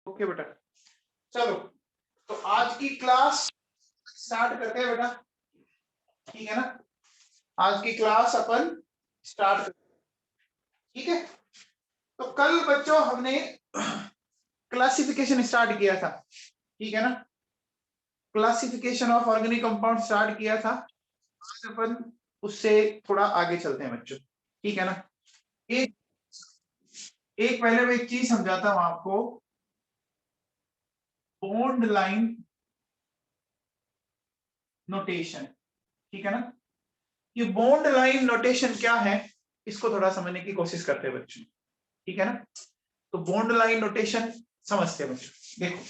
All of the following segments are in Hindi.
ओके बेटा, चलो तो आज की क्लास स्टार्ट करते हैं बेटा, ठीक है ना। आज की क्लास अपन स्टार्ट करते हैं, ठीक है। तो कल बच्चों हमने क्लासिफिकेशन स्टार्ट किया था, ठीक है ना। Classification of organic compound start किया था। आज अपन उससे थोड़ा आगे चलते हैं बच्चों, ठीक है ना। एक एक पहले मैं एक चीज समझाता हूं आपको। बॉन्ड लाइन नोटेशन, ठीक है ना। ये बॉन्ड लाइन नोटेशन क्या है, इसको थोड़ा समझने की कोशिश करते हैं बच्चों, ठीक है ना। तो बॉन्ड लाइन नोटेशन समझते हैं बच्चों। देखो,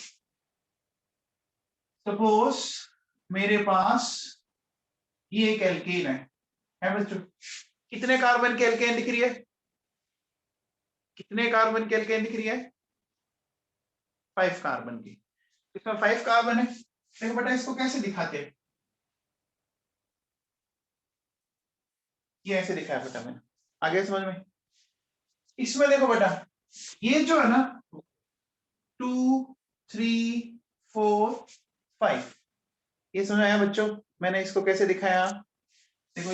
सपोज मेरे पास ये एक एल्केन है बच्चों। कितने कार्बन की एल्केन दिख रही है? कितने कार्बन की एल्केन दिख रही है? 5 कार्बन की। इसमें 5 कार्बन है। देखो बेटा, इसको कैसे दिखाते हैं? ये ऐसे दिखाया बेटा मैंने, आगे समझ में। इसमें देखो बेटा, ये जो है ना 2 3 4 5, ये समझ आया बच्चों? मैंने इसको कैसे दिखाया? देखो,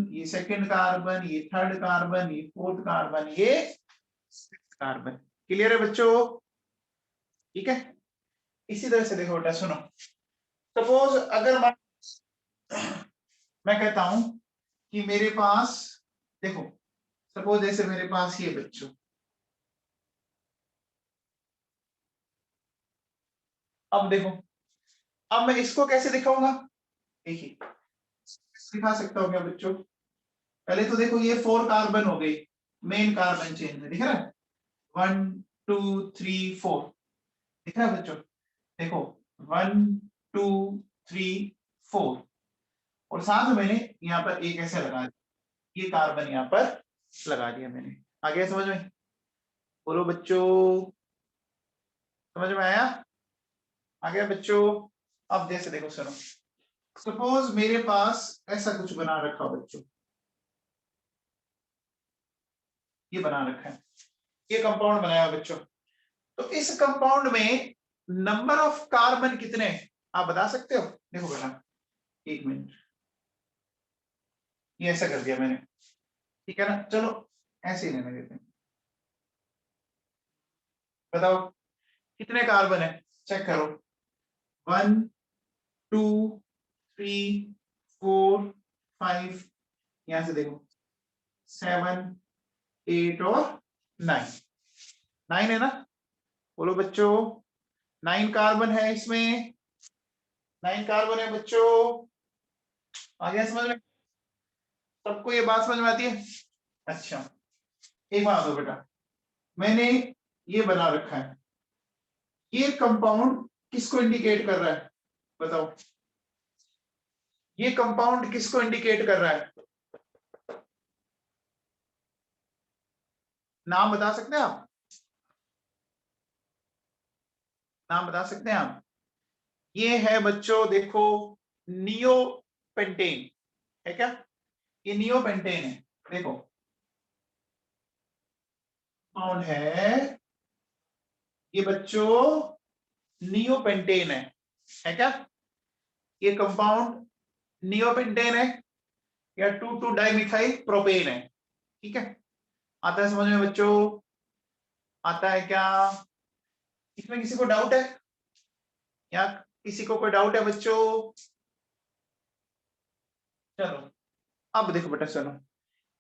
ये सेकंड कार्बन, ये थर्ड कार्बन, ये फोर्थ कार्बन, ये सिक्स्थ कार्बन। क्लियर है बच्चों? ठीक है। इसी तरह से देखो बेटा, सुनो। सपोज अगर मैं कहता हूं कि मेरे पास, देखो सपोज जैसे मेरे पास ये बच्चों, अब देखो, अब मैं इसको कैसे दिखाऊंगा? देखिए, दिखा सकता हूं क्या बच्चों? पहले तो देखो, ये 4 कार्बन हो गई, मेन कार्बन चेन में दिख रहा है। 1 2 3 4 दिख रहा है बच्चों? देखो 1 2 3 4, और साथ में मैंने यहाँ पर एक ऐसे लगा दिया, ये कार्बन यहाँ पर लगा दिया मैंने। आ गया समझ में? बोलो बच्चों, समझ में आया? आ गया बच्चों? अब जैसे देखो, सुनो। सपोज मेरे पास ऐसा कुछ बना रखा हो बच्चों, ये बना रखा है, ये कंपाउंड बनाया बच्चों। तो इस कंपाउंड में नंबर ऑफ कार्बन कितने हैं, आप बता सकते हो? देखो बेटा, एक मिनट, ये ऐसा कर दिया मैंने, ठीक है ना। चलो ऐसे ही लेने देते हैं। बताओ कितने कार्बन है, चेक करो। 1 2 3 4 5, यहां से देखो 7 8 और 9, 9 है ना? बोलो बच्चों, 9 कार्बन है इसमें, 9 कार्बन है बच्चों। आ गया समझ में? सबको ये बात समझ में आती है? अच्छा, एक बात दो बेटा, मैंने ये बना रखा है, ये कंपाउंड किसको इंडिकेट कर रहा है? बताओ, ये कंपाउंड किसको इंडिकेट कर रहा है? नाम बता सकते हैं आप? नाम बता सकते हैं आप? ये है बच्चों, देखो, नियोपेंटेन है क्या? ये नियोपेंटेन है। देखो कौन है ये बच्चों? नियोपेंटेन है क्या? ये कंपाउंड नियोपेंटेन है, या 2 डाइमिथाइल प्रोपेन है, ठीक है। आता है समझ में बच्चों? आता है क्या? इसमें किसी को डाउट है, या किसी को कोई डाउट है बच्चों? चलो, अब देखो बेटा, सुनो,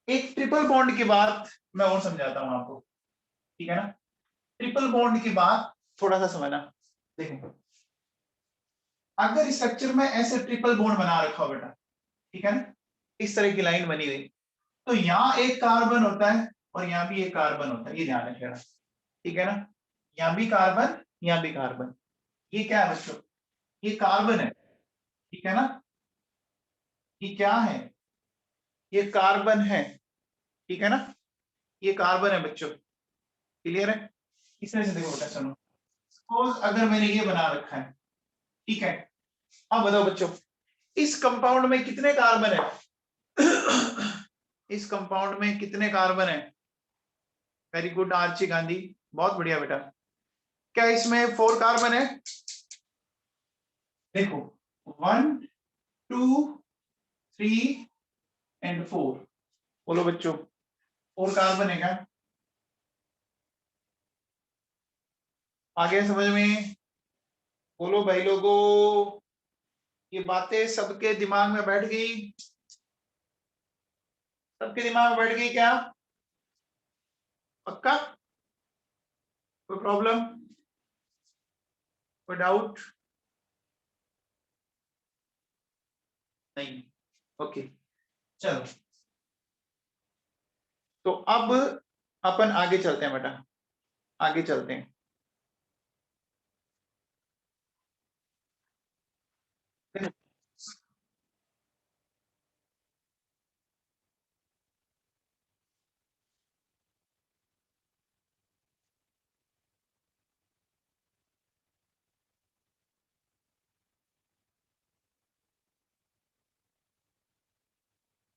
एक ट्रिपल बॉन्ड की बात मैं और समझाता हूं आपको, ठीक है ना। ट्रिपल बॉन्ड की बात थोड़ा सा समझना। देखो, अगर स्ट्रक्चर में ऐसे ट्रिपल बॉन्ड बना रखा हो बेटा, ठीक है ना, इस तरह की लाइन बनी हुई, तो यहाँ एक कार्बन होता है और यहाँ भी एक कार्बन होता है, ये ध्यान रखिएगा, ठीक है ना। यहाँ भी कार्बन, यहाँ भी कार्बन, ये क्या है बच्चों? ये कार्बन है, ठीक है ना। ये क्या है? ये कार्बन है, ठीक है ना। ये कार्बन है बच्चों, क्लियर है? इस तरह से देखो बेटा, सुनो। सपोज अगर मैंने ये बना रखा है, ठीक है। अब बताओ बच्चों, इस कंपाउंड में कितने कार्बन है? इस कंपाउंड में कितने कार्बन है? वेरी गुड आर्ची गांधी, बहुत बढ़िया बेटा। क्या इसमें 4 कार्बन है? देखो 1 2 3 एंड 4। बोलो बच्चों 4 कार्बन है क्या? आ गया समझ में? बोलो भाई लोगों, ये बातें सबके दिमाग में बैठ गई? सबके दिमाग में बैठ गई क्या? पक्का? कोई प्रॉब्लम, कोई डाउट? नहीं, ओके चलो। तो अब अपन आगे चलते हैं बेटा, आगे चलते हैं।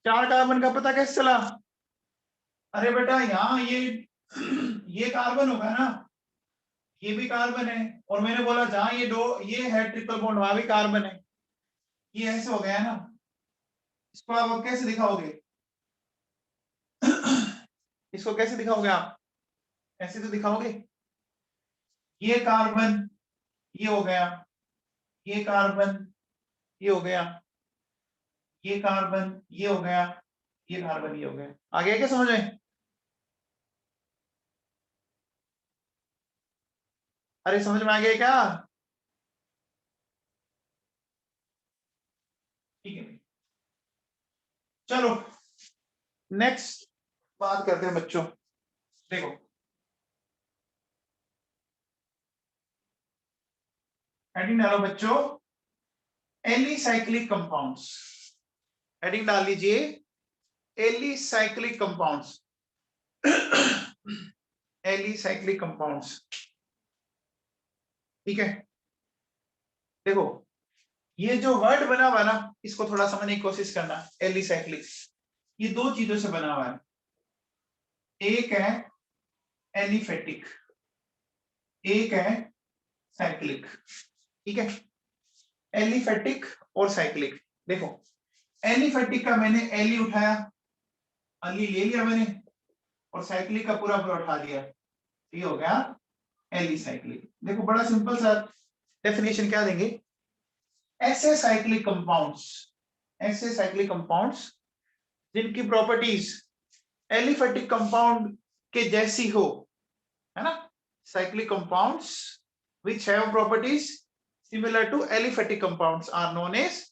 चार कार्बन का पता कैसे चला? अरे बेटा यहाँ ये कार्बन होगा ना, ये भी कार्बन है, और मैंने बोला जहां ये दो ये है ट्रिपल बॉन्ड वहां भी कार्बन है, ये ऐसे हो गया ना। इसको आप कैसे दिखाओगे? इसको कैसे दिखाओगे आप? ऐसे तो दिखाओगे। ये कार्बन ये हो गया, ये कार्बन ये हो गया, ये कार्बन ये हो गया, ये कार्बन ये हो गया। आ गया क्या समझ में? अरे समझ में आ गया क्या? ठीक है चलो नेक्स्ट बात करते हैं बच्चों। देखो हेडिंग डालो बच्चों, एलिसाइक्लिक कंपाउंड्स। हेडिंग डाल लीजिए एलिसाइक्लिक कंपाउंड्स। एलिसाइक्लिक कंपाउंड्स, ठीक है। देखो ये जो वर्ड बना हुआ है ना, इसको थोड़ा समझने की कोशिश करना। एलिसाइक्लिक ये दो चीजों से बना हुआ है, एक है एलिफेटिक, एक है साइक्लिक, ठीक है। एलिफेटिक और साइक्लिक। देखो एलिफेटिक का मैंने एली उठाया, अली ले लिया मैंने, और साइक्लिक का पूरा पूरा उठा दिया, ये हो गया एलिसाइक्लिक। देखो बड़ा सिंपल सा डेफिनेशन क्या देंगे, ऐसे साइक्लिक कंपाउंड्स, ऐसे साइक्लिक कंपाउंड्स जिनकी प्रॉपर्टीज एलिफेटिक कंपाउंड के जैसी हो, है ना। Cyclic compounds which have properties similar to aliphatic compounds are known as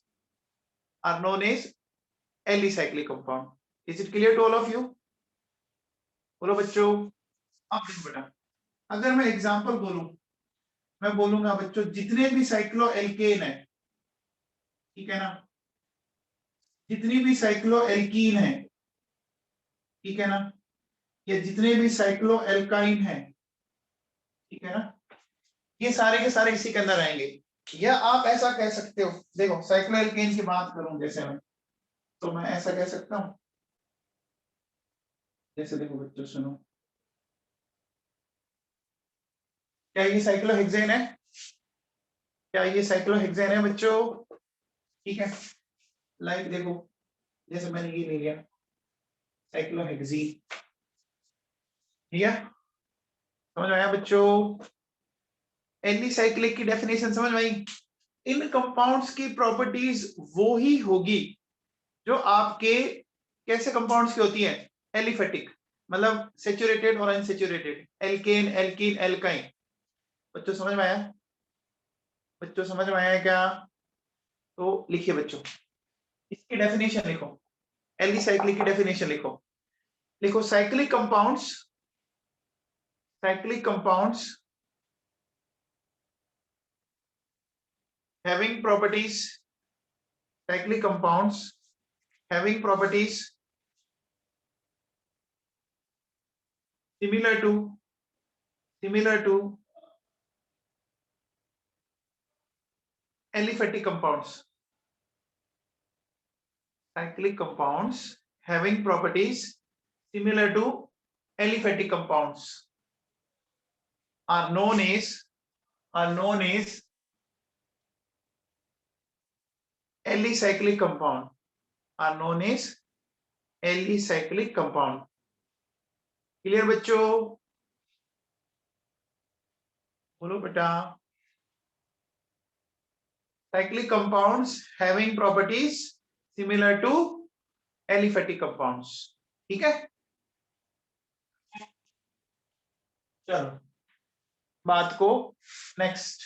alicyclic compound. Is it clear to all of you? बोलो बच्चों। अब देखो बेटा, अगर मैं एग्जांपल बोलूं, मैं बोलूंगा बच्चों जितने भी साइक्लो एल्केन है, ठीक है ना, जितनी भी साइक्लो एल्कीन है, ठीक है ना, ये जितने भी साइक्लो एल्काइन है, ठीक है ना, ये सारे के सारे इसी के अंदर आएंगे। या आप ऐसा कह सकते हो, देखो साइक्लो एल्केन की बात करूं जैसे मैं, तो मैं ऐसा कह सकता हूं, जैसे देखो बच्चों सुनो, क्या ये साइक्लोहेक्सेन है? क्या ये साइक्लोहेक्सेन है बच्चों? ठीक है, लाइक देखो जैसे मैंने ये ले लिया साइक्लोहेक्सी, ठीक है, समझ में आया बच्चों? एलिसाइक्लिक की डेफिनेशन समझ में आई? इन कंपाउंड्स की प्रॉपर्टीज वो ही होगी जो आपके कैसे कंपाउंड्स की होती है, एलिफेटिक, मतलब सेचुरेटेड और अनसेचुरेटेड, एल्केन एल्कीन एल्काइन। बच्चों समझ में आया? बच्चों समझ में आया क्या? तो लिखिए बच्चों, इसकी डेफिनेशन लिखो, एलिसाइक्लिक की डेफिनेशन लिखो। लिखो cyclic compounds, cyclic compounds having properties, cyclic compounds having properties similar to aliphatic compounds, cyclic compounds having properties similar to aliphatic compounds are known as are known as alicyclic compound, are known as alicyclic compound. Clear बच्चों? बोलो बेटा. Cyclic compounds having properties similar to aliphatic compounds. ठीक है, चलो बात को नेक्स्ट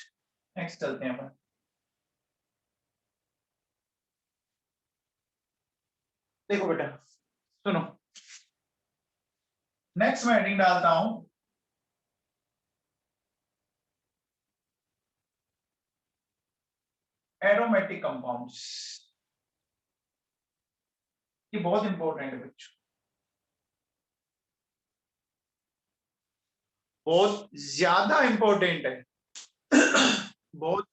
चलते हैं अपन. देखो बेटा सुनो, नेक्स्ट मैं हेडिंग डालता हूं एरोमेटिक कंपाउंड्स. ये बहुत इंपॉर्टेंट है बच्चों, बहुत ज्यादा इंपॉर्टेंट है. बहुत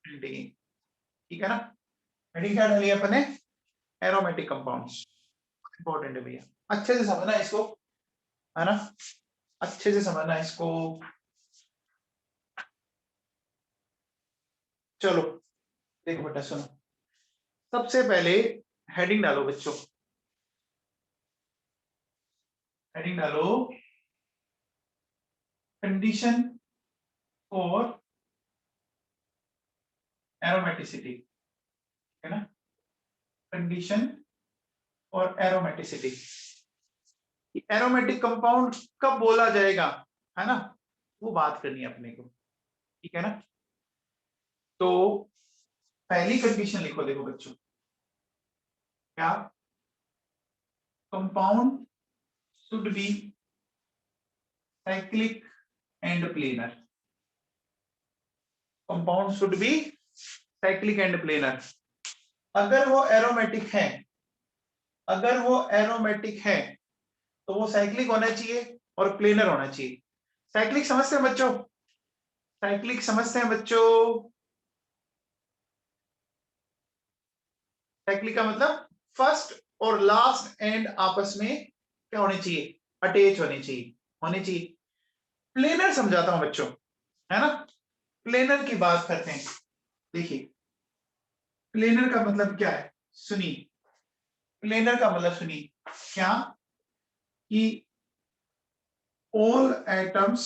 ठीक है ना. हेडिंग क्या डाली अपन ने? Aromatic compounds. इंपॉर्टेंट है भैया, अच्छे से समझना इसको, है ना, अच्छे से समझना इसको. चलो देखो बेटा सुनो, सबसे पहले हेडिंग डालो बच्चों, हेडिंग डालो कंडीशन फॉर एरोमेटिसिटी, है ना, कंडीशन और एरोमेटिसिटी. एरोमेटिक कंपाउंड कब बोला जाएगा, है ना, वो बात करनी है अपने को. ठीक है ना. तो पहली कंडीशन लिखो, देखो बच्चों, क्या? Compound should be cyclic and planar. Compound should be cyclic and planar. अगर वो एरोमेटिक है, अगर वो एरोमेटिक है तो वो साइक्लिक होना चाहिए और प्लेनर होना चाहिए. साइक्लिक समझते हैं बच्चों? साइक्लिक समझते हैं बच्चों? साइक्लिक का मतलब फर्स्ट और लास्ट एंड आपस में क्या होने चाहिए? अटैच होने चाहिए, होने चाहिए. प्लेनर समझाता हूं बच्चों, है ना. प्लेनर की बात करते हैं. देखिए प्लेनर का मतलब क्या है, सुनिए. प्लेनर का मतलब सुनिए क्या, कि all atoms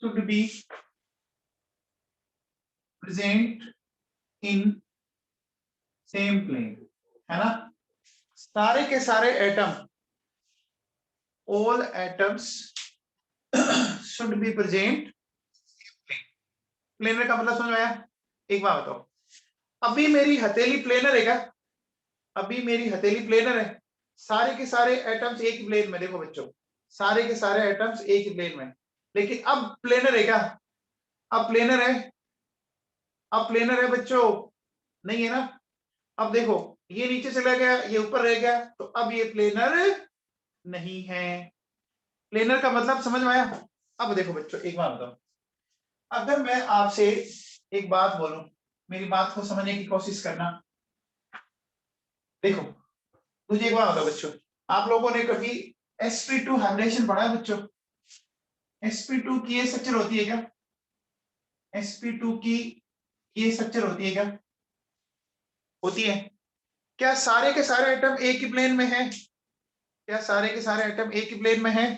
should be present in same plane, है ना. सारे के सारे atom, all atoms should be present. Planar का मतलब समझ में आया? एक बात बताओ, अभी मेरी हथेली प्लेनर है क्या? अभी मेरी हथेली प्लेनर है, सारे के सारे एटम्स एक ही प्लेन में. देखो बच्चों, सारे के सारे एटम्स एक ही प्लेन में, लेकिन अब प्लेनर है क्या? अब प्लेनर है, अब प्लेनर है बच्चों? नहीं है ना. अब देखो, ये नीचे चला गया, ये ऊपर रह गया, तो अब ये प्लेनर नहीं है. प्लेनर का मतलब समझ में आया? अब देखो बच्चों, एक बात बताओ, अगर मैं आपसे एक बात बोलूं, मेरी बात को समझने की कोशिश करना. देखो मुझे एक बात बताओ बच्चों, आप लोगों ने कभी sp2 हाइब्रिडेशन पढ़ा है बच्चों? sp2 की ये स्ट्रक्चर होती है क्या? sp2 की ये स्ट्रक्चर होती है क्या? होती है. क्या सारे के सारे एटम एक ही प्लेन में हैं? क्या सारे के सारे एटम एक ही प्लेन में हैं?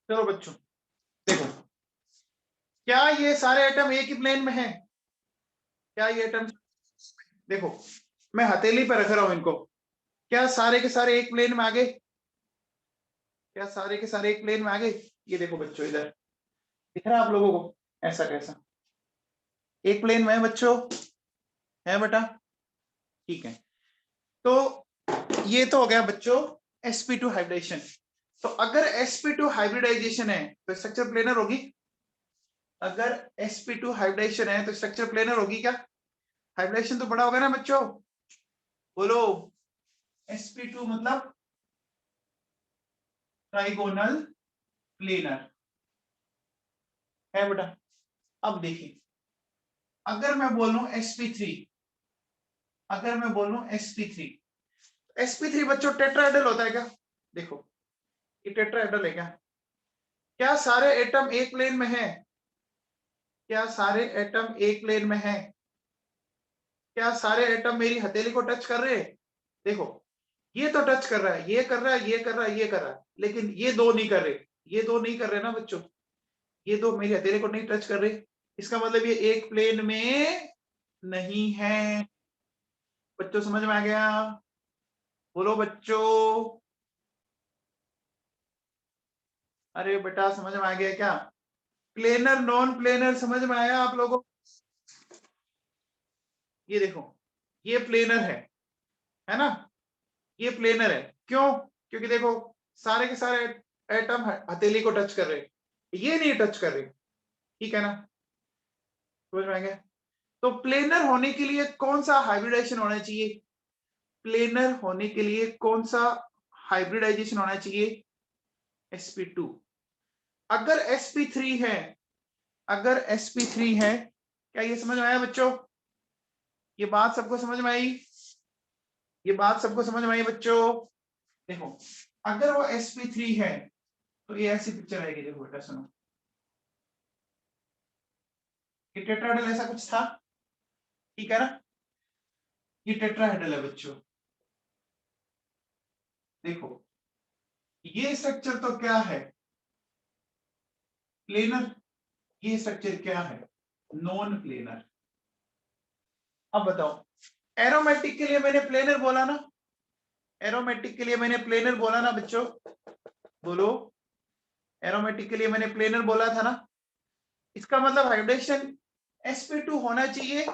चलो बच्चों देखो, क्या ये सारे एटम एक ही प्लेन में हैं? क्या ये एटम, देखो मैं हथेली पर रख रहा हूं इनको, क्या सारे के सारे एक प्लेन में आ गए? क्या सारे के सारे एक प्लेन में आ गए? ये देखो बच्चों, इधर दिख रहा है आप लोगों को? ऐसा कैसा एक प्लेन में है बच्चों? है बेटा? ठीक है, तो ये तो हो गया बच्चों sp2 हाइब्रिडाइजेशन। तो अगर sp2 हाइब्रिडाइजेशन है तो स्ट्रक्चर प्लेनर होगी। अगर sp2 हाइब्रिडाइजेशन है तो स्ट्रक्चर प्लेनर होगी क्या? हाइब्रिडाइजेशन तो बड़ा होगा ना बच्चों, बोलो। sp2 मतलब ट्राइगोनल प्लेनर है बेटा। अब देखिए, अगर मैं बोलूं sp3, अगर मैं बोलूं sp3, sp3 बच्चों टेट्राहेड्रल होता है क्या? देखो, ये टेट्राहेड्रल है क्या? क्या सारे एटम एक प्लेन में है? क्या सारे एटम एक प्लेन में है? क्या सारे एटम मेरी हथेली को टच कर रहे हैं? देखो, ये तो टच कर रहा है, ये कर रहा है, ये कर रहा है, ये कर रहा है, लेकिन ये दो नहीं कर रहे। ये दो नहीं कर रहे ना बच्चों, ये दो मेरी हथेली को नहीं टच कर रहे। इसका मतलब ये एक प्लेन में नहीं है। बच्चों समझ में आ गया? बोलो बच्चों। अरे बेटा समझ में आ गया क्या? प्लेनर नॉन प्लेनर समझ में आया आप लोगों? ये देखो, ये प्लेनर है ना? ये प्लेनर है, क्यों? क्योंकि देखो, सारे के सारे एटम हथेली को टच कर रहे, ये नहीं टच कर रहे। ठीक है ना? समझ में आ गया? तो प्लेनर होने के लिए कौन सा हाइब्रिडाइजेशन होना चाहिए? प्लेनर होने के लिए कौन सा हाइब्रिडाइजेशन होना चाहिए? sp2। अगर sp3 है, अगर sp3 है, क्या ये समझ में आया बच्चों? ये बात सबको समझ में आई? ये बात सबको समझ में आई बच्चों? देखो, अगर वो sp3 है तो ये ऐसी पिक्चर आएगी। देखो बेटा सुनो, ये टेट्राहेड्रल ऐसा कुछ था, ठीक है ना? ये टेट्राहेड्रल है बच्चों। देखो, ये स्ट्रक्चर तो क्या है? प्लेनर। ये स्ट्रक्चर क्या है? Non planar. अब बताओ, एरोमेटिक के लिए मैंने प्लेनर बोला ना? एरोमेटिक के लिए मैंने प्लेनर बोला ना बच्चों? बोलो, एरोमेटिक के लिए मैंने प्लेनर बोला था ना? इसका मतलब हाइब्रिडेशन sp2 होना चाहिए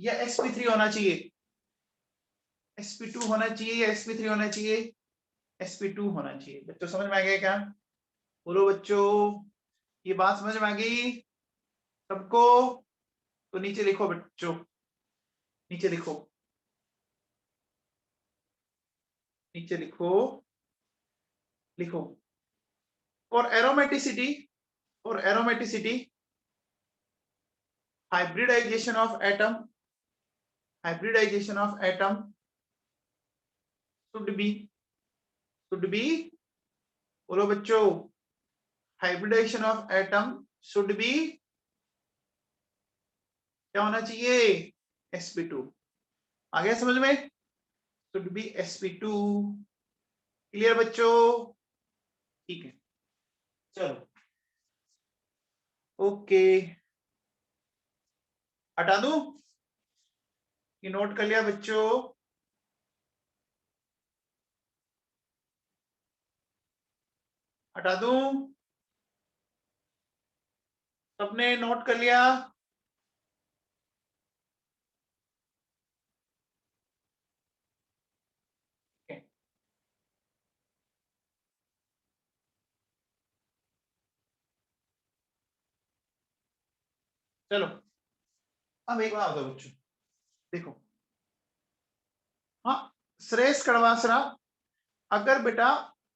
या sp3 होना चाहिए? sp2 होना चाहिए या sp3 होना चाहिए? sp2 होना चाहिए। बच्चों समझ में आ गया क्या? बोलो बच्चों, ये बात समझ में आ गई सबको? तो नीचे लिखो बच्चों, नीचे लिखो, नीचे लिखो, लिखो। और एरोमेटिसिटी, और aromaticity, hybridization of atom, hybridization of atom should be, बोलो बच्चों, hybridization of atom should be क्या होना चाहिए? sp2। आ गया समझ में? should be sp2। क्लियर बच्चों? ठीक है, चलो ओके, हटा दूं? ये नोट कर लिया बच्चों? हटा दूं? सबने नोट कर लिया? चलो, अब एक बात बताओ बच्चों, देखो, हाँ, श्रेष्ठ कड़वासरा, अगर बेटा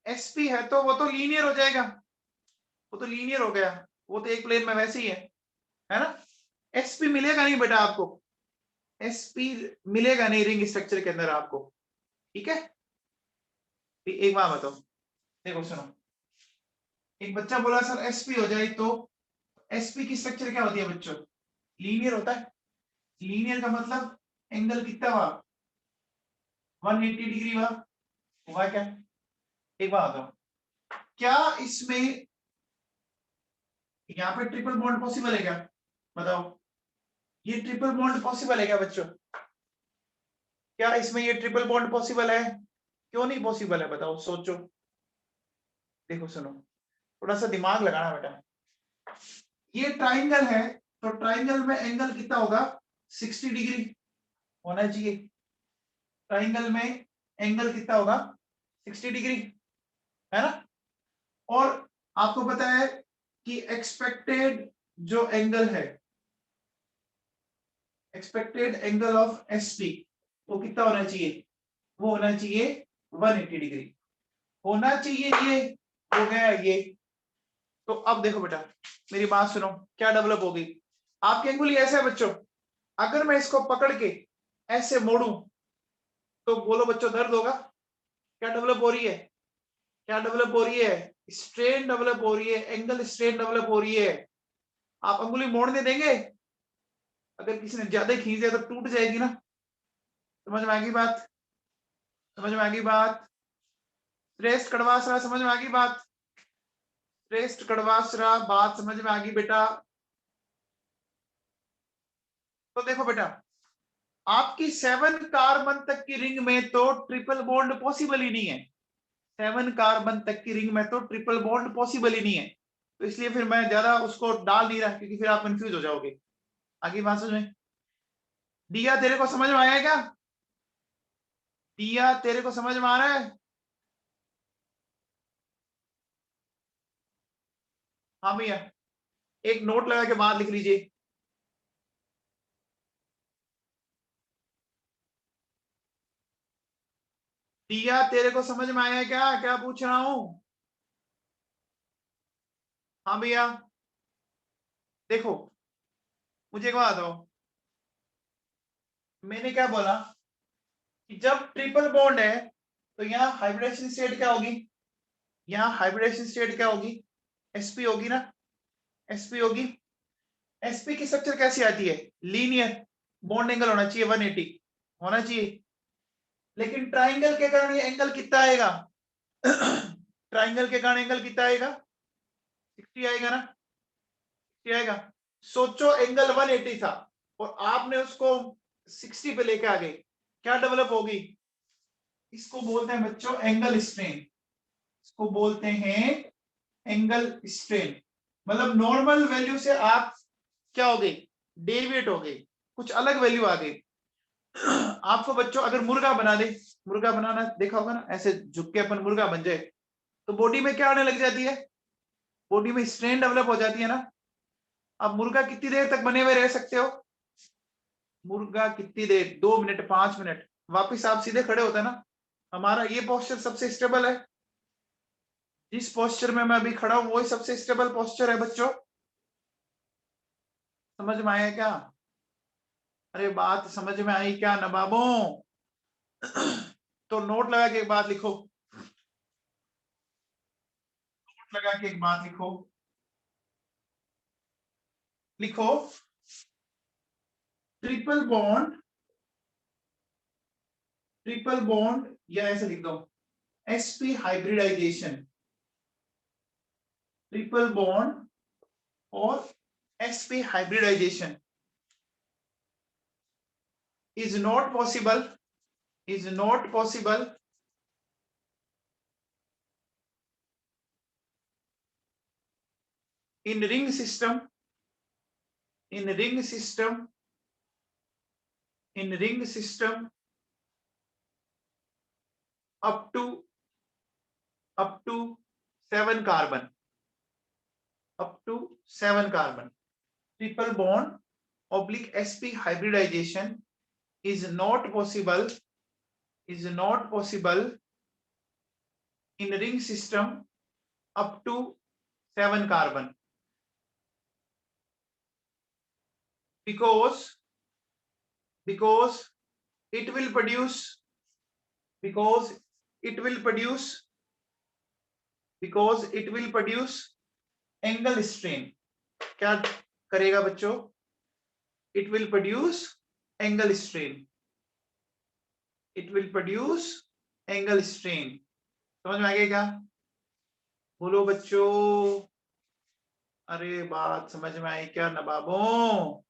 sp है तो वो तो लीनियर हो जाएगा, वो तो लीनियर हो गया, वो तो एक प्लेन में वैसे ही है ना? sp मिलेगा नहीं बेटा आपको, sp मिलेगा नहीं रिंग स्ट्रक्चर के अंदर आपको। ठीक है? एक बात बताओ, देखो सुनो, एक बच्चा बोला सर sp हो जाए तो sp की स्ट्रक्चर क्या होती है बच्चों? लीनियर होता है। लीनियर का मतलब एंगल कितना हुआ? 180 डिग्री हुआ क्या? एक बात बताओ, क्या इसमें यहाँ पे ट्रिपल बॉन्ड पॉसिबल है क्या? बताओ, ये ट्रिपल बॉन्ड पॉसिबल है क्या बच्चों? क्या इसमें ये ट्रिपल बॉन्ड पॉसिबल है? क्यों नहीं पॉसिबल है बताओ, सोचो। देखो सुनो, थोड़ा सा दिमाग लगाना बेटा। ये ट्राइंगल है, तो ट्राइंगल में एंगल कितना होगा? 60 डिग्री होना चाहिए। ट्राइंगल में एंगल कितना होगा? 60 डिग्री, है ना? और आपको पता है कि एक्सपेक्टेड जो एंगल है, एक्सपेक्टेड एंगल ऑफ एसपी, वो कितना होना चाहिए? वो होना चाहिए 180 डिग्री होना चाहिए। ये हो गया ये। तो अब देखो बेटा, मेरी बात सुनो, क्या डेवलप होगी? आपकी अंगुली ऐसे है बच्चों, अगर मैं इसको पकड़ के ऐसे मोड़ू तो बोलो बच्चों दर्द होगा? क्या डेवलप हो रही है? क्या डेवलप हो रही है? स्ट्रेन डेवलप हो रही है, एंगल स्ट्रेन डेवलप हो रही है। आप अंगुली मोड़ने देंगे? अगर किसी ने ज्यादा खींच दिया तो टूट जाएगी ना। समझ में आ गई बात? समझ में आ गई बात? श्रेष्ठ कड़वासरा, समझ में आ गई बात? श्रेष्ठ कड़वासरा, बात समझ में आ गई बेटा? तो देखो बेटा, आपकी 7 कार्बन तक की रिंग में तो ट्रिपल बॉन्ड पॉसिबल ही नहीं है। 7 कार्बन तक की रिंग में तो ट्रिपल बॉन्ड पॉसिबल ही नहीं है। तो इसलिए फिर मैं ज्यादा उसको डाल नहीं रहा, क्योंकि फिर आप कंफ्यूज हो जाओगे। आगे बात समझ में? दिया तेरे को समझ में आया क्या? दिया तेरे को समझ में आ रहा है? हाँ भैया, एक नोट लगा के बात लिख लीजिए। दिया तेरे को समझ में आया क्या? क्या पूछ रहा हूं? हाँ भैया, देखो मुझे एक बात बताओ, मैंने क्या बोला कि जब ट्रिपल बॉन्ड है तो यहाँ हाइब्रिडेशन स्टेट क्या होगी? यहाँ हाइब्रिडेशन स्टेट क्या होगी? sp होगी ना? sp होगी। sp की स्ट्रक्चर कैसी आती है? लीनियर। बॉन्ड एंगल होना चाहिए 180 होना चाहिए। लेकिन ट्राइंगल के कारण ये एंगल कितना आएगा? ट्राइंगल के कारण एंगल कितना आएगा? 60 आएगा ना? 60 आएगा। सोचो एंगल 180 था और आपने उसको 60 पे लेके आ गए, क्या डेवलप होगी? इसको बोलते हैं बच्चों एंगल स्ट्रेन। इसको बोलते हैं एंगल स्ट्रेन। मतलब नॉर्मल वैल्यू से आप क्या हो गई? डेविएट हो गई, कुछ अलग वैल्यू आ गई। आपको बच्चों अगर मुर्गा बना दे, मुर्गा बनाना देखा होगा ना, ऐसे झुक के अपन मुर्गा बन जाए तो बॉडी में क्या होने लग जाती है? बॉडी में स्ट्रेन डेवलप हो जाती है ना। अब मुर्गा कितनी देर तक बने हुए रह सकते हो? मुर्गा कितनी देर? 2 मिनट, 5 मिनट, वापिस आप सीधे खड़े होते हैं ना। हमारा ये पोस्चर सबसे स्टेबल है। जिस पोस्चर में मैं अभी खड़ा हूं वही सबसे स्टेबल पोस्चर है बच्चों। समझ में आया क्या? अरे बात समझ में आई क्या नवाबों? तो नोट लगा के एक बात लिखो, नोट लगा के एक बात लिखो। लिखो ट्रिपल बॉन्ड, ट्रिपल बॉन्ड, या ऐसे लिख दो sp हाइब्रिडाइजेशन। ट्रिपल बॉन्ड और sp hybridization is not possible, is not possible in ring system, in ring system, in ring system up to 7 carbon, up to 7 carbon. Triple bond oblique sp hybridization is not possible, is not possible in ring system up to 7 carbon, because it will produce, because it will produce, because it will produce angle strain. क्या करेगा बच्चों? It will produce angle strain, it will produce angle strain. समझ में आ गया क्या? बोलो बच्चों, अरे बात समझ में आई क्या नवाबों?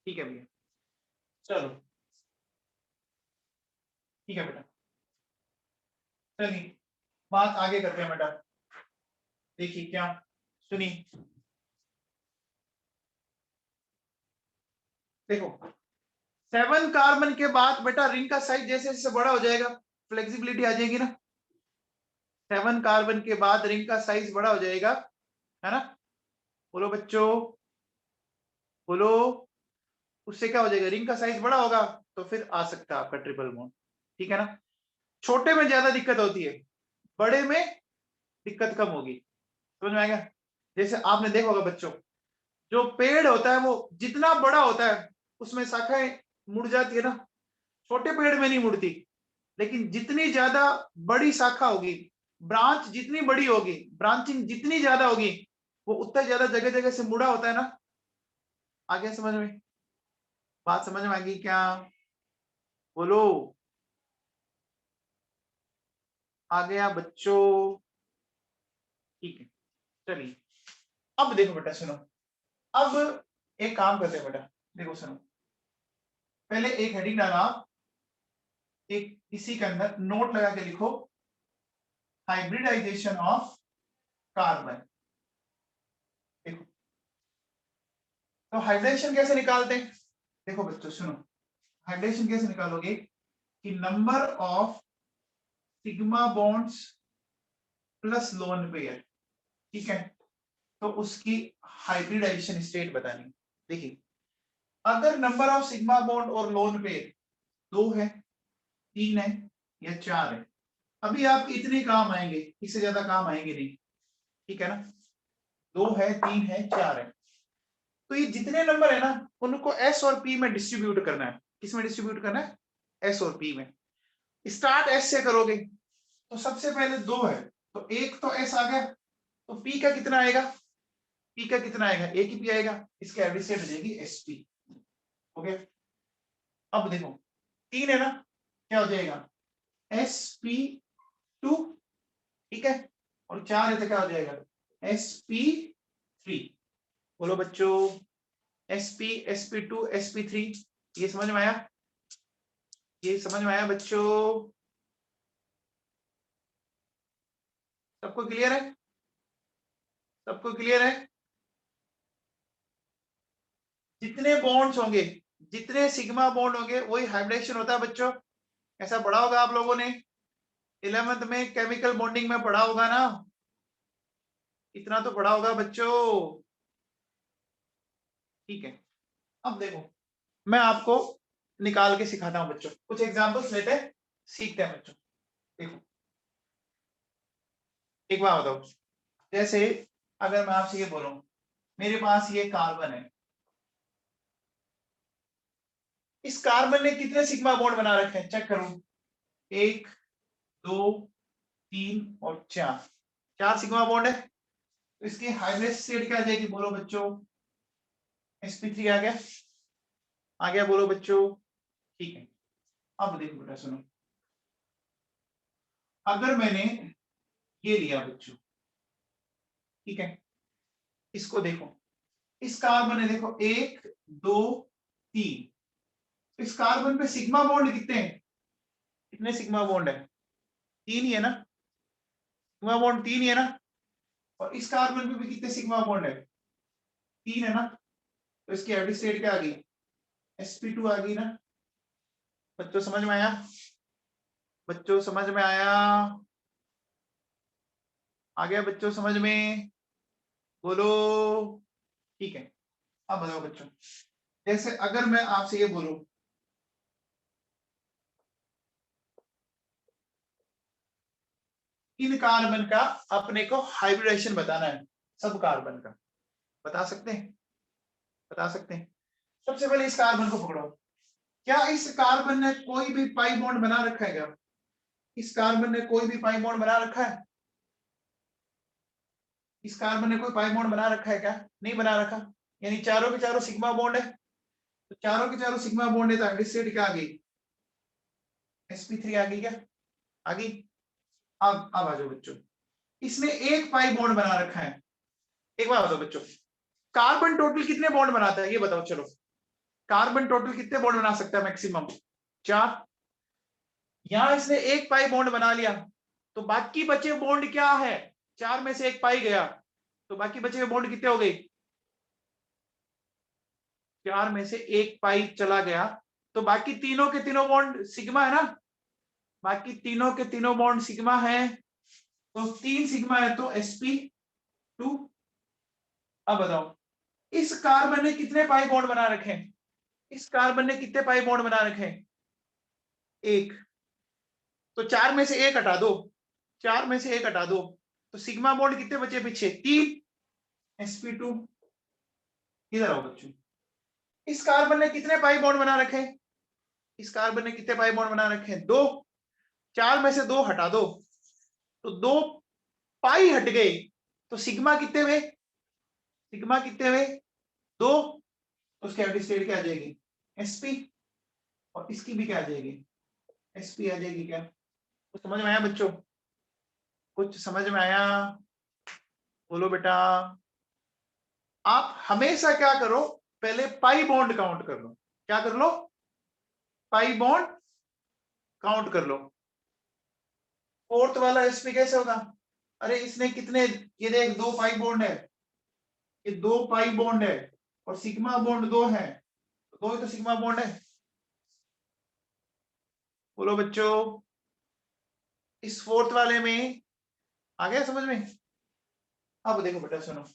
ठीक है भैया, चलो ठीक है बेटा, चलिए बात आगे करते हैं बेटा। देखिए क्या, सुनिए, देखो 7 कार्बन के बाद बेटा रिंग का साइज जैसे जैसे बड़ा हो जाएगा फ्लेक्सिबिलिटी आ जाएगी ना। 7 कार्बन के बाद रिंग का साइज बड़ा हो जाएगा, है ना। बोलो बच्चों, बोलो। उससे क्या हो जाएगा, रिंग का साइज बड़ा होगा तो फिर आ सकता है आपका ट्रिपल बॉन्ड, ठीक है ना। छोटे में ज्यादा दिक्कत होती है, बड़े में दिक्कत कम होगी। समझ में आएगा। जैसे आपने देखा होगा बच्चों, जो पेड़ होता है वो जितना बड़ा होता है उसमें शाखाएं मुड़ जाती है ना, छोटे पेड़ में नहीं मुड़ती। लेकिन जितनी ज्यादा बड़ी शाखा होगी, ब्रांच जितनी बड़ी होगी, ब्रांचिंग जितनी ज्यादा होगी, वो उतना ज्यादा जगह जगह से मुड़ा होता है ना। आगे समझ में, बात समझ में आ गई क्या, बोलो। आ गया बच्चों, ठीक है। चलिए अब देखो बेटा, सुनो। अब एक काम करते हैं बेटा, देखो सुनो। पहले एक हेडिंग डाला, एक इसी के अंदर नोट लगा के लिखो, हाइब्रिडाइजेशन ऑफ कार्बन। देखो तो हाइब्रिडाइजेशन कैसे निकालते हैं, देखो बच्चों सुनो। हाइब्रिडेशन कैसे निकालोगे कि number of sigma bonds plus lone pair, ठीक है। तो उसकी हाइब्रिडाइजेशन स्टेट बतानी। देखिए अगर नंबर ऑफ सिग्मा बॉन्ड और लोन पेयर 2 है, 3 है या 4 है, अभी आप इतने काम आएंगे, इससे ज्यादा काम आएंगे नहीं, ठीक है ना। 2 है, 3 है, 4 है, तो ये जितने नंबर है ना उनको एस और पी में डिस्ट्रीब्यूट करना है। किसमें डिस्ट्रीब्यूट करना है, एस और पी में। स्टार्ट एस से करोगे तो सबसे पहले 2 है तो एक तो एस आ गया, तो पी का कितना आएगा, पी का कितना आएगा, एक ही पी आएगा, इसके एवरेज हो जाएगी एस पी। ओके, अब देखो 3 है ना, क्या हो जाएगा एस पी 2, ठीक है। और 4 है तो क्या हो जाएगा एस पी 3। बोलो बच्चों, S P, S P 2, S P 3, ये समझ में आया, ये समझ में आया बच्चों, सबको क्लियर है, सबको क्लियर है। जितने बॉन्ड्स होंगे, जितने सिग्मा बॉन्ड होंगे वही हाइब्रिडेशन होता है बच्चों। ऐसा पढ़ा होगा आप लोगों ने 11th में, केमिकल बॉन्डिंग में पढ़ा होगा ना, इतना तो पढ़ा होगा बच्चों, ठीक है। अब देखो मैं आपको निकाल के सिखाता हूं बच्चों, कुछ एग्जांपल्स लेते हैं, सीखते हैं बच्चों। देखो एक बात बताओ, जैसे अगर मैं आपसे ये बोलूं मेरे पास ये कार्बन है, इस कार्बन ने कितने सिग्मा बॉन्ड बना रखे हैं चेक करो, 1 2 3 और 4, 4 सिग्मा बॉन्ड है। तो इसकी हाइब्रिड स्टेट क्या आ जाएगी, बोलो बच्चों, sp3 आ गया, आ गया, बोलो बच्चों, ठीक है। अब देखो बेटा सुनो, अगर मैंने ये लिया बच्चों, ठीक है, इसको देखो, इस कार्बन ने देखो 1 2 3, इस कार्बन पे सिग्मा बॉन्ड कितने हैं, कितने सिग्मा बॉन्ड है, 3 ही है ना, सिग्मा बॉन्ड 3 ही है ना। और इस कार्बन पे भी कितने सिग्मा बॉन्ड है, 3 है ना। तो इसकी एवरेज स्टेट क्या आ गई, sp2 आ गई ना। बच्चों समझ में आया, बच्चों समझ में आया, आ गया बच्चों समझ में, बोलो, ठीक है। अब बताओ बच्चों, जैसे अगर मैं आपसे ये बोलूं इन कार्बन का अपने को हाइब्रिडेशन बताना है, सब कार्बन का, बता सकते हैं, बता सकते हैं। सबसे पहले इस कार्बन को पकड़ो, क्या इस कार्बन ने कोई भी पाई बॉन्ड बना रखा है क्या, इस कार्बन ने कोई भी पाई बॉन्ड बना रखा है, इस कार्बन ने कोई पाई बॉन्ड बना रखा है क्या, नहीं बना रखा, यानी चारों के चारों सिग्मा बॉन्ड है। तो चारों के चारों सिग्मा बॉन्ड है तो हाइब्रिड स्टेट क्या आ गई, sp3 आ गई क्या, आ गई। अब आ जाओ बच्चों, इसने एक पाई बॉन्ड बना रखा है। एक बार बताओ बच्चों, कार्बन टोटल कितने बॉन्ड बनाता है ये बताओ, चलो कार्बन टोटल कितने बॉन्ड बना सकता है मैक्सिमम, 4। यहां इसने एक पाई बॉन्ड बना लिया, तो बाकी बचे बॉन्ड क्या है, 4 में से 1 पाई गया, तो बाकी बचे हुए बॉन्ड कितने हो गए, 4 में से 1 पाई चला गया, तो बाकी तीनों के तीनों बॉन्ड सिग्मा है ना, बाकी तीनों के तीनों बॉन्ड सिग्मा है, तो 3 सिग्मा है तो sp2। अब बताओ इस कार्बन ने कितने पाई बॉन्ड बना रखे हैं, इस कार्बन ने कितने पाई बॉन्ड बना रखे हैं, 1, तो 4 में से 1 हटा दो, 4 में से 1 हटा दो, तो सिग्मा बॉन्ड कितने बचे पीछे, 3, sp2। इधर आओ बच्चों, इस कार्बन ने कितने पाई बॉन्ड बना रखे हैं, इस कार्बन ने कितने पाई बॉन्ड बना रखे हैं, 2, 4 में से 2 हटा दो, तो 2 पाई हट गए, तो सिग्मा कितने हुए, सिग्मा कितने हुए, 2, उसके एवरेज स्टेट क्या आ जाएगी, sp, और इसकी भी क्या आ जाएगी, sp आ जाएगी। क्या कुछ समझ में आया बच्चों, कुछ समझ में आया, बोलो बेटा। आप हमेशा क्या करो, पहले पाई बॉन्ड काउंट कर लो, क्या कर लो, पाई बॉन्ड काउंट कर लो। फोर्थ वाला sp कैसे होगा, अरे इसने कितने, ये देख 2 पाई बॉन्ड है, ये 2 पाई बॉन्ड है, और सिग्मा बॉन्ड 2 है, तो 2 ही तो सिग्मा बॉन्ड है। बोलो बच्चों, इस फोर्थ वाले में आ गया समझ में। अब देखो बेटा सुनो,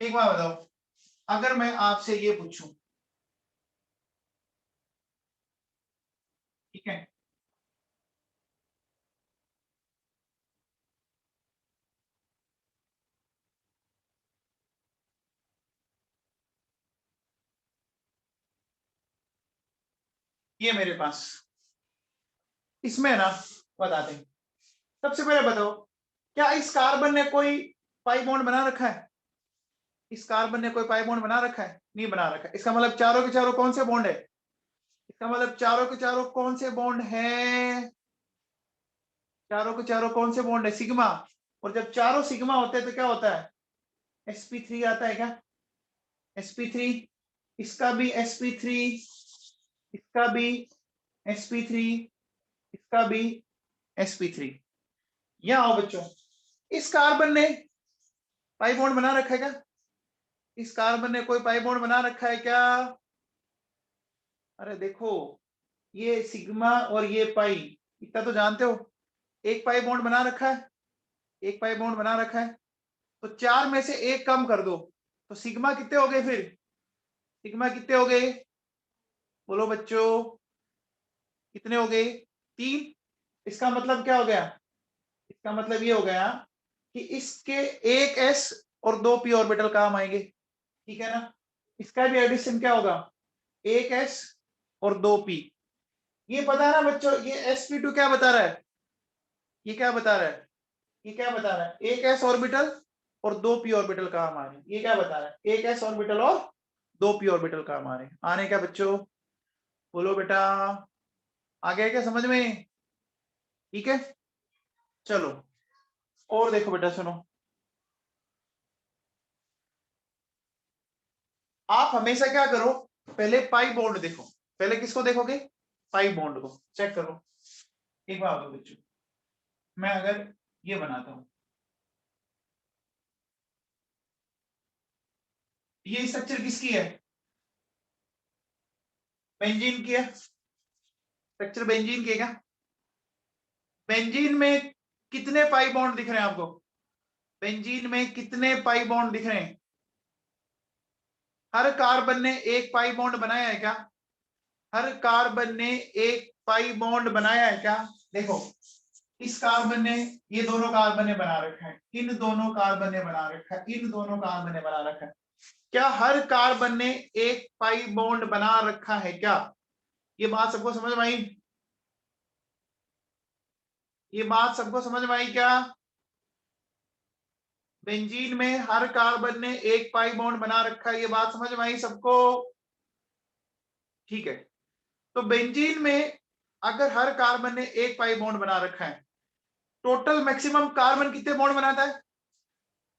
एक बार बताओ, अगर मैं आपसे ये पूछूं, ठीक है, ये मेरे पास, इसमें ना बताते हैं, सबसे पहले बताओ क्या इस कार्बन ने कोई पाई बॉन्ड बना रखा है, इस कार्बन ने कोई पाई बॉन्ड बना रखा है, नहीं बना रखा है, इसका मतलब चारों के चारों कौन से बॉन्ड है, इसका मतलब चारों के चारों कौन से बॉन्ड है, चारों के चारों कौन से बॉन्ड है, सिग्मा, और जब चारों सिग्मा होते हैं तो क्या होता है, sp3 आता है क्या, sp3, इसका भी sp3, इसका भी sp3, इसका भी sp3। यहां आओ बच्चों, इस कार्बन ने पाई बॉन्ड बना रखा है क्या, इस कार्बन ने कोई पाई बॉन्ड बना रखा है क्या, अरे देखो ये सिग्मा और ये पाई, इतना तो जानते हो, एक पाई बॉन्ड बना रखा है, एक पाई बॉन्ड बना रखा है, तो 4 में से 1 कम कर दो, तो सिग्मा कितने हो गए, फिर सिग्मा कितने हो गए, बोलो बच्चों कितने हो गए, 3। इसका मतलब क्या हो गया, इसका मतलब ये हो गया कि इसके 1 s और 2 p ऑर्बिटल काम आएंगे, ठीक है ना, इसका भी एडिशन क्या होगा, 1 s और 2 p। ये पता है ना बच्चों, ये sp2 क्या बता रहा है, ये क्या बता रहा है, ये क्या बता रहा है, 1 s ऑर्बिटल और 2 p ऑर्बिटल काम आ रहे हैं, ये क्या बता रहा है, 1 s ऑर्बिटल और 2 p ऑर्बिटल काम आ रहे हैं, आने क्या बच्चों, बोलो बेटा, आ गया क्या समझ में, ठीक है। चलो और देखो बेटा सुनो, आप हमेशा क्या करो, पहले पाई बॉन्ड देखो, पहले किसको देखोगे, पाई बॉन्ड को चेक करो। एक बार बताओ बच्चों, मैं अगर ये बनाता हूं, ये स्ट्रक्चर किसकी है, बेंजीन की है, स्ट्रक्चर बेंजीन की है क्या, बेंजीन में कितने पाई बॉन्ड दिख रहे हैं आपको, बेंजीन में कितने पाई बॉन्ड दिख रहे हैं, हर कार्बन ने एक पाई बॉन्ड बनाया है क्या, हर कार्बन ने एक पाई बॉन्ड बनाया है क्या, देखो इस कार्बन ने, ये दोनों कार्बन ने बना रखा है, इन दोनों कार्बन ने बना रखा है, इन दोनों कार्बन ने बना रखा है, क्या हर कार्बन ने एक पाई बॉन्ड बना रखा है क्या, ये बात सबको समझ में आई, ये बात सबको समझ में आई क्या, बेंजीन में हर कार्बन ने एक पाई बॉन्ड बना रखा है, ये बात समझ में आई सबको, ठीक है। तो बेंजीन में अगर हर कार्बन ने एक पाई बॉन्ड बना रखा है, टोटल मैक्सिमम कार्बन कितने बॉन्ड बनाता है,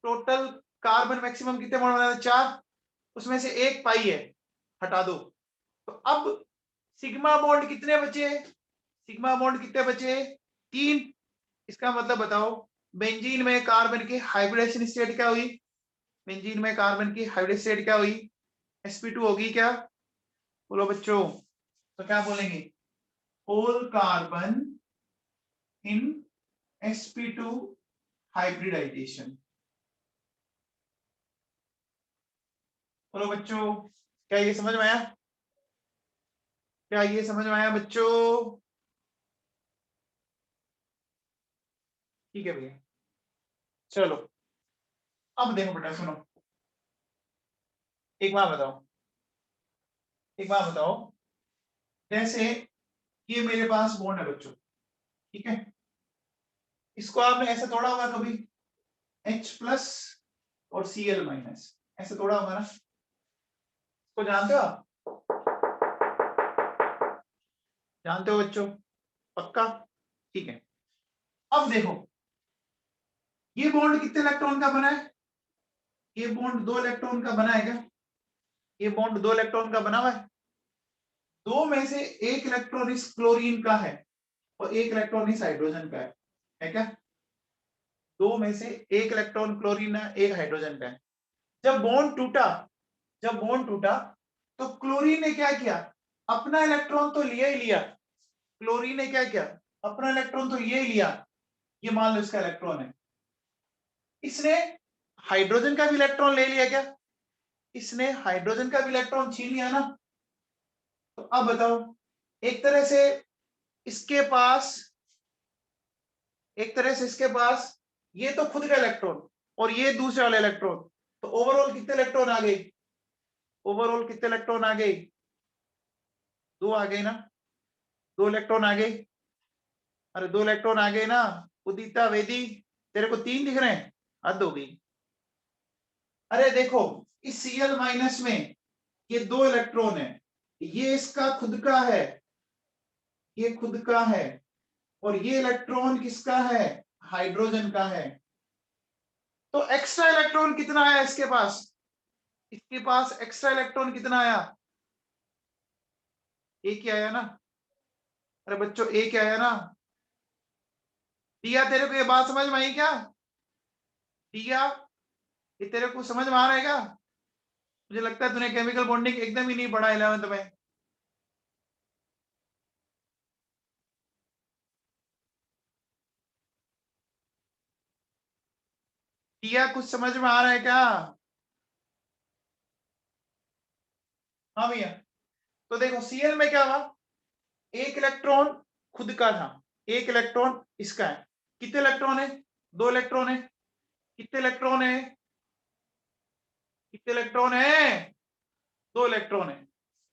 टोटल कार्बन मैक्सिमम कितने बॉन्ड बनाता है, 4, उसमें से एक पाई है, हटा दो, तो अब सिग्मा बॉन्ड कितने बचे, सिग्मा बॉन्ड कितने बचे, 3, इसका मतलब बताओ बेंजीन में कार्बन की हाइब्रिडेशन स्टेट क्या हुई? बेंजीन में कार्बन की हाइब्रिड स्टेट क्या हुई? sp2 होगी क्या? बोलो बच्चों। तो क्या बोलेंगे? Whole carbon in sp2 hybridization. बोलो बच्चों, क्या ये समझ में आया? क्या ये समझ में आया बच्चों? ठीक है भैया, चलो अब देखो बेटा, सुनो, एक बात बताओ, एक बात बताओ, जैसे ये मेरे पास बॉन्ड है बच्चों, ठीक है, इसको आपने ऐसे तोड़ा होगा कभी, H+ और Cl-, ऐसे तोड़ा होगा ना, इसको जानते हो आप? जानते हो बच्चों? पक्का? ठीक है, अब देखो ये बॉन्ड कितने इलेक्ट्रॉन का बना है? ये बॉन्ड 2 इलेक्ट्रॉन का बना है क्या? ये बॉन्ड 2 इलेक्ट्रॉन का बना हुआ है। 2 में से 1 इलेक्ट्रॉन इस क्लोरीन का है और 1 इलेक्ट्रॉन इस हाइड्रोजन का है क्या? 2 में से 1 इलेक्ट्रॉन क्लोरीन है, 1 हाइड्रोजन का है। जब बॉन्ड टूटा, जब बॉन्ड टूटा तो क्लोरीन ने क्या किया? अपना इलेक्ट्रॉन तो लिया ही लिया। क्लोरीन ने क्या किया? अपना इलेक्ट्रॉन तो ये ही लिया, ये मान लो इसका इलेक्ट्रॉन है। इसने हाइड्रोजन का भी इलेक्ट्रॉन ले लिया क्या? इसने हाइड्रोजन का भी इलेक्ट्रॉन छीन लिया ना। तो अब बताओ, एक तरह से इसके पास, एक तरह से इसके पास ये तो खुद का इलेक्ट्रॉन और ये दूसरे वाला इलेक्ट्रॉन, तो ओवरऑल कितने इलेक्ट्रॉन आ गए? ओवरऑल कितने इलेक्ट्रॉन आ गए? 2 आ गए ना, 2 इलेक्ट्रॉन आ गए। अरे 2 इलेक्ट्रॉन आ गए ना। उदिता, वेदी, तेरे को 3 दिख रहे हैं? हद हो गई। अरे देखो, इस Cl- में ये 2 इलेक्ट्रॉन है, ये इसका खुद का है, ये खुद का है, और ये इलेक्ट्रॉन किसका है? हाइड्रोजन का है। तो एक्स्ट्रा इलेक्ट्रॉन कितना आया इसके पास? इसके पास एक्स्ट्रा इलेक्ट्रॉन कितना आया? एक ही आया ना। अरे बच्चों, एक ही आया ना। दिया, तेरे को ये बात समझ में आई क्या? दिया, ये तेरे को समझ में आ रहा है क्या? मुझे लगता है तूने केमिकल बॉन्डिंग एकदम ही नहीं पढ़ा 11th में। दिया, कुछ समझ में आ रहा है क्या? हाँ भैया। तो देखो Cl में क्या हुआ? 1 इलेक्ट्रॉन खुद का था, 1 इलेक्ट्रॉन इसका है। कितने इलेक्ट्रॉन है? 2 इलेक्ट्रॉन है। कितने इलेक्ट्रॉन है? कितने इलेक्ट्रॉन है? 2 इलेक्ट्रॉन है।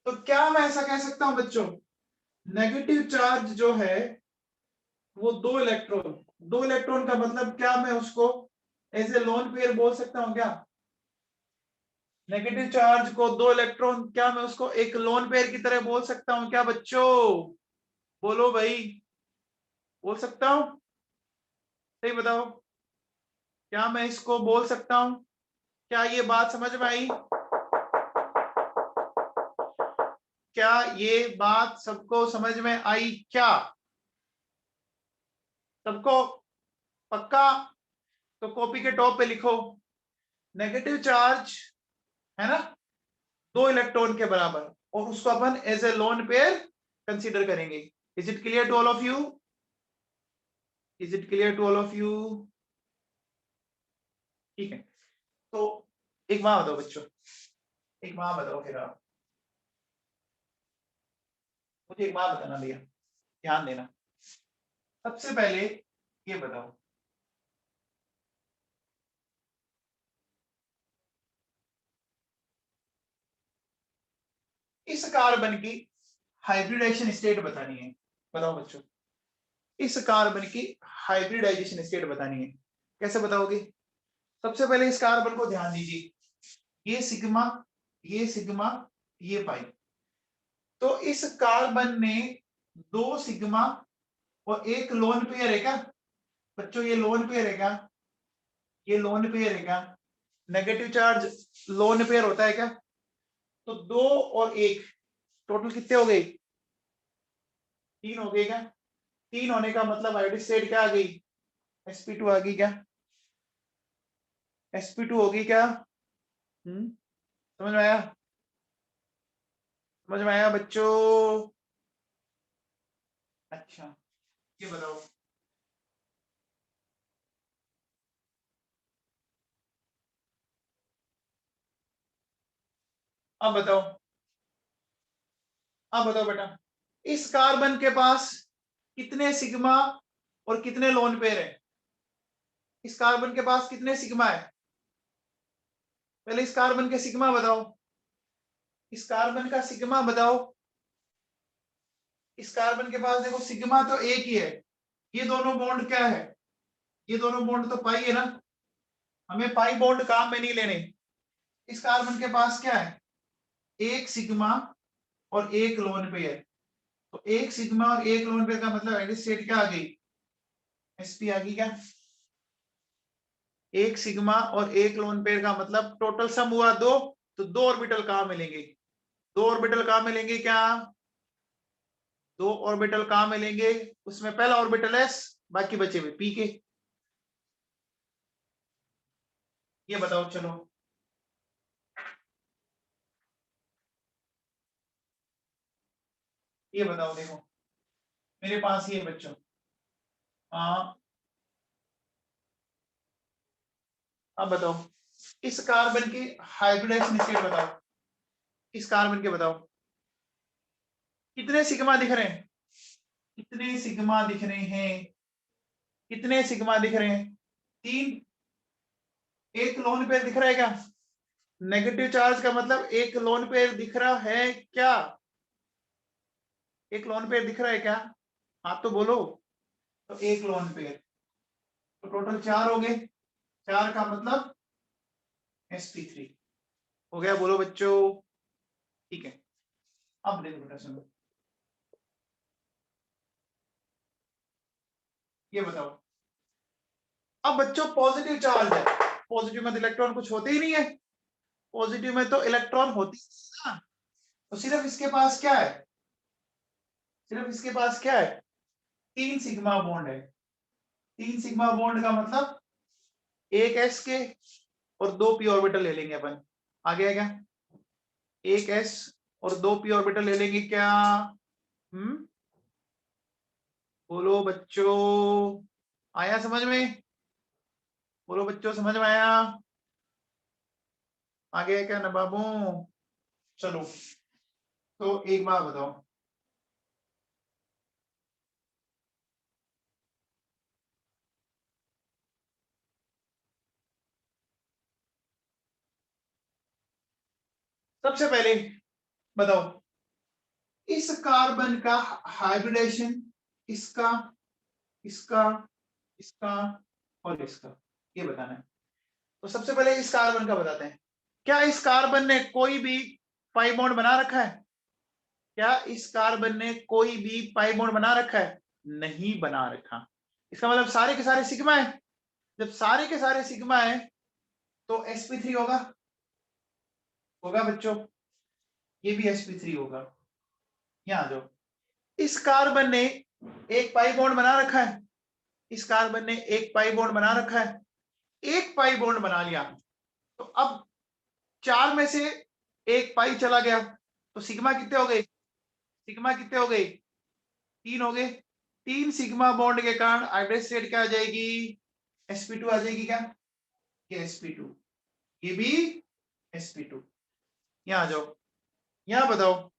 तो क्या मैं ऐसा कह सकता हूं बच्चों, नेगेटिव चार्ज जो है वो 2 इलेक्ट्रॉन, 2 इलेक्ट्रॉन का मतलब क्या मैं उसको एज ए लोन पेयर बोल सकता हूं क्या? नेगेटिव चार्ज को 2 इलेक्ट्रॉन, क्या मैं उसको एक लोन पेयर की तरह बोल सकता हूं क्या बच्चों? बोलो भाई, बोल सकता हूं? सही बताओ, क्या मैं इसको बोल सकता हूं? क्या ये बात समझ में आई? क्या ये बात सबको समझ में आई क्या? सबको? पक्का? तो कॉपी के टॉप पे लिखो, नेगेटिव चार्ज है ना 2 इलेक्ट्रॉन के बराबर, और उसको अपन as a lone pair consider करेंगे। Is it clear to all of you? Is it clear to all of you? ठीक है, तो एक बात बताओ बच्चों, एक बात बताओ फिर आप मुझे एक बात बताना भैया, ध्यान देना। सबसे पहले ये बताओ, इस कार्बन की हाइब्रिडाइजेशन स्टेट बतानी है। बताओ बच्चों, इस कार्बन की हाइब्रिडाइजेशन स्टेट बतानी है, कैसे बताओगे? सबसे पहले इस कार्बन को ध्यान दीजिए, ये सिग्मा, ये सिग्मा, ये पाई। तो इस कार्बन में 2 सिग्मा और एक लोन पेयर है क्या? बच्चों ये लोन पेयर है क्या? ये लोन पेयर है क्या? नेगेटिव चार्ज लोन पेयर होता है क्या? तो 2 और 1 टोटल कितने हो गए? 3 हो गए क्या? 3 होने का मतलब आयोडीन स्टेट क्या आ गई, sp2 आ गई क्या, sp2 होगी क्या? समझ में आया, समझ में आया बच्चों? अच्छा ये बताओ, अब बताओ, अब बताओ बेटा, इस कार्बन के पास कितने सिग्मा और कितने लोन पेयर है? इस कार्बन के पास कितने सिग्मा है? पहले इस कार्बन के सिग्मा बताओ, इस कार्बन का सिग्मा बताओ। इस कार्बन के पास देखो सिग्मा तो एक ही है, ये दोनों बॉन्ड क्या है, ये दोनों बॉन्ड तो पाई है ना, हमें पाई बॉन्ड काम में नहीं लेने। इस कार्बन के पास क्या है, एक सिग्मा और एक लोन पेयर, तो एक सिग्मा और एक लोन पेयर का मतलब आइडियल स्टेट क्या आ गई, sp आ गई क्या? एक सिग्मा और एक लोन पेयर का मतलब टोटल सम हुआ 2, तो 2 ऑर्बिटल कहां मिलेंगे, 2 ऑर्बिटल कहां मिलेंगे क्या, 2 ऑर्बिटल कहां मिलेंगे, उसमें पहला ऑर्बिटल s, बाकी बचे हुए p के। ये बताओ चलो, ये बताओ, देखो मेरे पास ये बच्चों, अब बताओ इस कार्बन की हाइब्रिडेशन स्टेट बताओ, इस कार्बन के बताओ कितने सिग्मा दिख रहे हैं, कितने सिग्मा दिख रहे हैं, कितने सिग्मा दिख रहे हैं, 3। एक लोन पेयर दिख रहा है क्या, नेगेटिव चार्ज का मतलब एक लोन पेयर दिख रहा है क्या, एक लोन पेयर दिख रहा है क्या, आप तो बोलो, तो एक लोन पेयर, तो टोटल 4 हो गए, 4 का मतलब sp3 हो गया, बोलो बच्चों, ठीक है। अब देखो बेटा सुनो, ये बताओ, अब बच्चों पॉजिटिव चार्ज है, पॉजिटिव में तो इलेक्ट्रॉन कुछ होते ही नहीं है, पॉजिटिव में तो इलेक्ट्रॉन होती है ना, तो सिर्फ इसके पास क्या है, सिर्फ इसके पास क्या है, 3 सिग्मा बॉन्ड है, 3 सिग्मा बॉन्ड का मतलब एक s के और 2 p ऑर्बिटल ले लेंगे अपन, आ गया क्या, एक s और 2 p ऑर्बिटल ले लेंगे क्या, बोलो बच्चों, आया समझ में, बोलो बच्चों समझ में आया, आ गया क्या ना बाबू? चलो तो एक बात बताओ, सबसे पहले बताओ इस कार्बन का हाइब्रिडेशन, इसका, इसका, इसका और इसका, ये बताना है। तो सबसे पहले इस कार्बन का बताते हैं, क्या इस कार्बन ने कोई भी पाई बॉन्ड बना रखा है, क्या इस कार्बन ने कोई भी पाई बॉन्ड बना रखा है, नहीं बना रखा, इसका मतलब सारे के सारे सिग्मा है, जब सारे के सारे सिग्मा है तो sp3 होगा, होगा बच्चों, ये भी sp3 होगा। यहां आ जाओ, इस कार्बन ने एक पाई बॉन्ड बना रखा है, इस कार्बन ने एक पाई बॉन्ड बना रखा है, एक पाई बॉन्ड बना लिया, तो अब 4 में से एक पाई चला गया, तो सिग्मा कितने हो गए, सिग्मा कितने हो गए, 3 हो गए, 3 सिग्मा बॉन्ड के कारण हाइब्रिड स्टेट क्या आ जाएगी, sp2 आ जाएगी क्या, ये sp2, ये भी sp2। यहां आ जाओ, यहां बताओ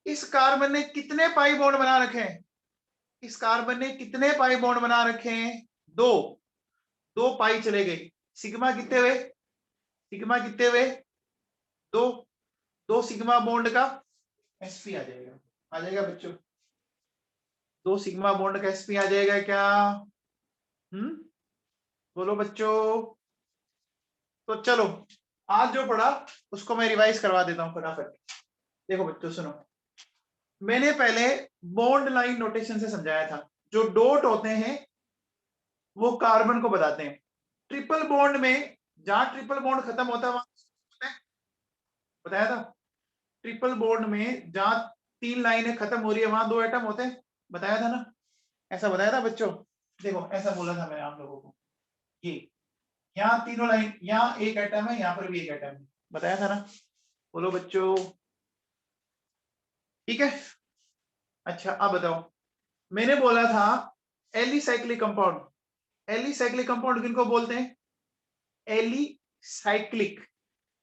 इस कार्बन ने कितने पाई बॉन्ड बना रखे हैं, इस कार्बन ने कितने पाई बॉन्ड बना रखे हैं, 2, 2 पाई चले गए, सिग्मा कितने हुए, सिग्मा कितने हुए, 2, 2 सिग्मा बॉन्ड का sp आ जाएगा, आ जाएगा बच्चों, 2 सिग्मा बॉन्ड का sp आ जाएगा क्या, हम्म, बोलो बच्चों। तो चलो आज जो पढ़ा उसको मैं रिवाइज करवा देता हूँ फटाफट, देखो बच्चों सुनो, मैंने पहले बॉन्ड लाइन नोटेशन से समझाया था, जो डॉट होते हैं वो कार्बन को बताते हैं, ट्रिपल बॉन्ड में जहां ट्रिपल बॉन्ड खत्म होता है वहां, बताया था, ट्रिपल बॉन्ड में जहां 3 लाइनें खत्म हो रही है वहां 2 एटम होते हैं, बताया था ना, ऐसा बताया था बच्चों, देखो ऐसा बोला था मैंने आप लोगों को, ये यहाँ तीनों लाइन, यहाँ एक एटम है, यहाँ पर भी एक एटम है, बताया था ना, बोलो बच्चों, ठीक है। अच्छा अब बताओ, मैंने बोला था एलिसाइक्लिक कंपाउंड, एलिसाइक्लिक कंपाउंड किनको बोलते हैं, एलिसाइक्लिक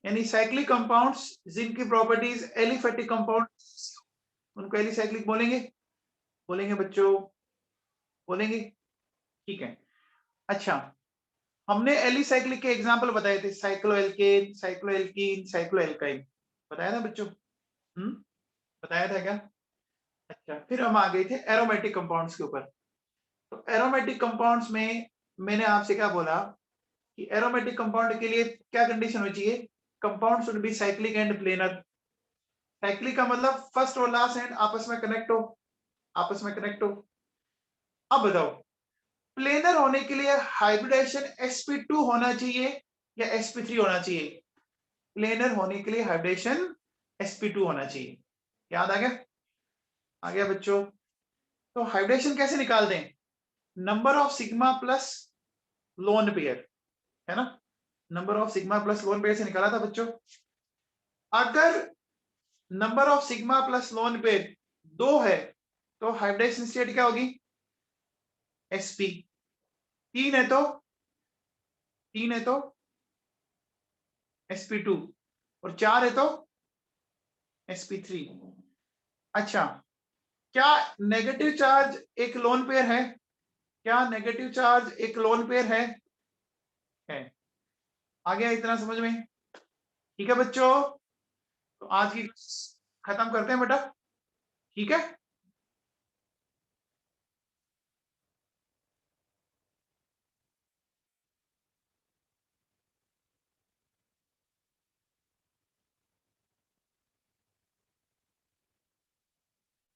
यानी साइक्लिक कंपाउंड्स जिनकी प्रॉपर्टीज एलिफेटिक कंपाउंड, उनको एलिसाइक्लिक बोलेंगे, बोलेंगे बच्चों, बोलेंगे, ठीक है। अच्छा, हमने एलिसाइक्लिक के एग्जांपल बताए थे, साइक्लोएल्केन, साइक्लोएल्कीन, साइक्लोएल्काइन, बताया था बच्चों, बताया था क्या? अच्छा, फिर हम आ गए थे एरोमेटिक कंपाउंड्स के ऊपर। तो एरोमेटिक कंपाउंड्स में मैंने आपसे क्या बोला कि एरोमेटिक कंपाउंड के लिए क्या कंडीशन होनी चाहिए, compound should be cyclic and planar. Cyclic का मतलब फर्स्ट और लास्ट एंड आपस में कनेक्ट हो, आपस में कनेक्ट हो। अब बताओ, प्लेनर होने के लिए हाइब्रिडेशन sp2 होना चाहिए या sp3 होना चाहिए? प्लेनर होने के लिए हाइब्रिडेशन sp2 होना चाहिए, याद आ गया? आ गया बच्चों? तो हाइब्रिडेशन कैसे निकालते हैं, number of sigma plus lone pair, है ना, number of sigma plus lone pair से निकाला था बच्चों। अगर number of sigma plus lone pair 2 है तो हाइब्रिडेशन स्टेट क्या होगी, sp। 3 है तो sp2, और 4 है तो sp3। अच्छा, क्या नेगेटिव चार्ज एक लोन पेयर है, क्या नेगेटिव चार्ज एक लोन पेयर है? आ गया इतना समझ में? ठीक है बच्चों, तो आज की खत्म करते हैं बेटा, ठीक है।